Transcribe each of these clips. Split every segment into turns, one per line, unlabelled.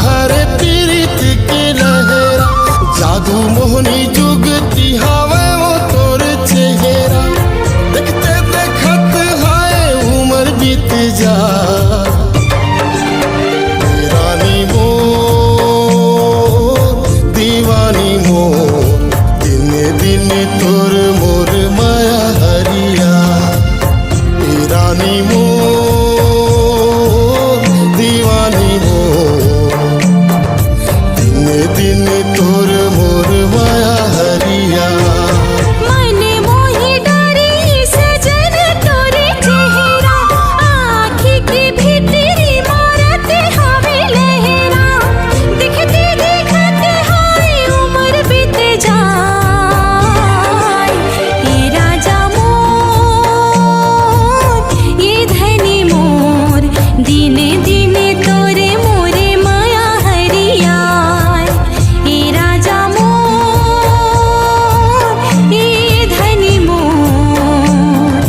भरे पीरित के लहरा, जादू मोहनी जुगती हवे वो तोर चेहरा। देखते देखत हाय उम्र बीत जा, रानी मोर दीवानी मोर, दिन दिन तोर मोर माया हरिया। रानी मोर दीवानी मोर, दिन दिन तोर मोर माया हरिया।
मने मोहि डरी सजन तोरे चेहरा, आँखी के भीतरी मारते हवे लहरा। देखते देखते हाय उम्र बीत जाए, ये राजा मोर ये धनी मोर, दिने दिने तोरे मोरे माया हरिया। ये राजा मोर ये धनी मोर,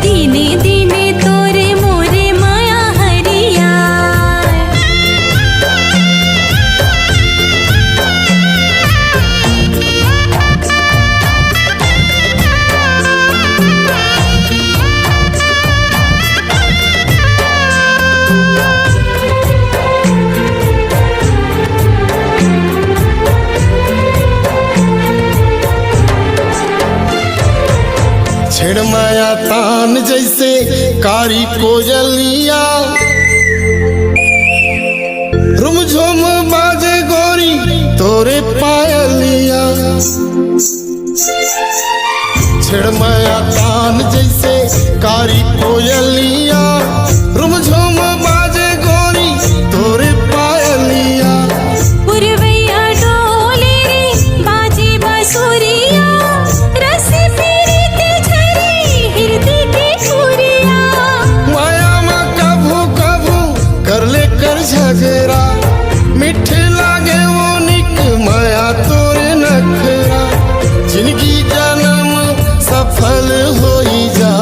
दिने दिने तोरे मोरे माया हरिया।
छेड़ माया तान जैसे कारी कोयलिया, रुमझुम बाजे गोरी तोरे पायलिया। छेड़ माया तान जैसे कारी कोयलिया, रुमझुम बाजे गोरी तोरे पायलिया।
पुरवैया डोले रे बाजे बांसुरिया, रस पीरित झरी हृदय की खुरिया।
माया में कभू कभू कर ले कर झगड़ा, मीठे लागे वो निक माया तोरे नखरा। जिंदगी जन्म सफल होई जा,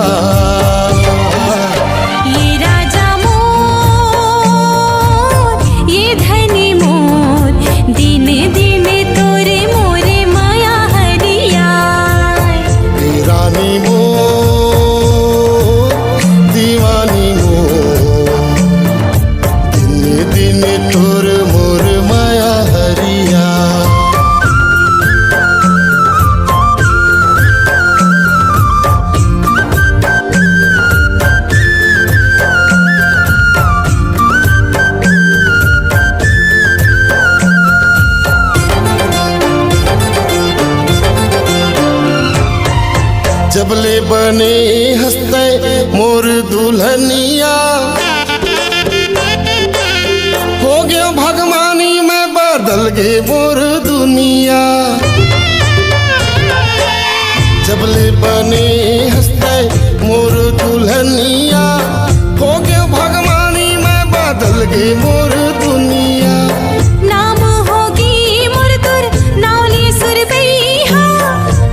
ये राजा मोर ये धनी मोर, दिने दिने तोरे मोरे माया हरिया।
रानी मोर दीवानी मोर, दिन दिन तोर मोर माया हरिया। जबले बने हंसते मोर दुल्हनिया, हो गया भगवानी में बदल गे मोर दुनिया। जबले बने हंसते मोर दुल्हनिया, हो गया भगवानी में बदल गे मोर दुनिया।
नाम होगी मोर तुर नावली सुरबैया,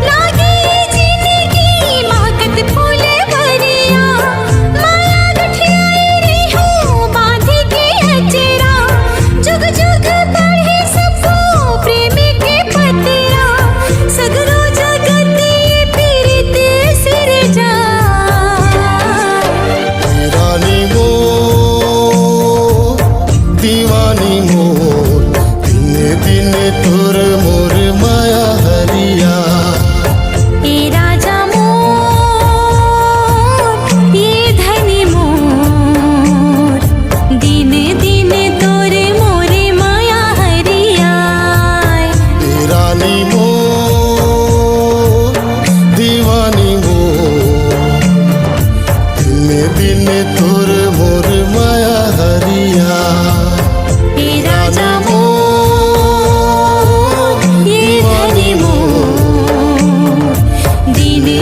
लागे जिंदगी महकत फूल भरिया। माया गठियाई रे हो बांधी के अचरा, जुग जुग बढ़े सबको प्रेमी के पतरा। सगरो जगत ये पीरित सिर जा,
रानी मोर दीवानी मोर, दिन दिन तोर मोर माया हरिया।
ये राजा मोर ये धनी मोर, दिने दिने तोरे मोरे माया हरिया।
रानी मोर दीवानी मोर, दिन दिन तोर मोर माया हरिया।
ये राजा मोर ये धनी मोर, दिने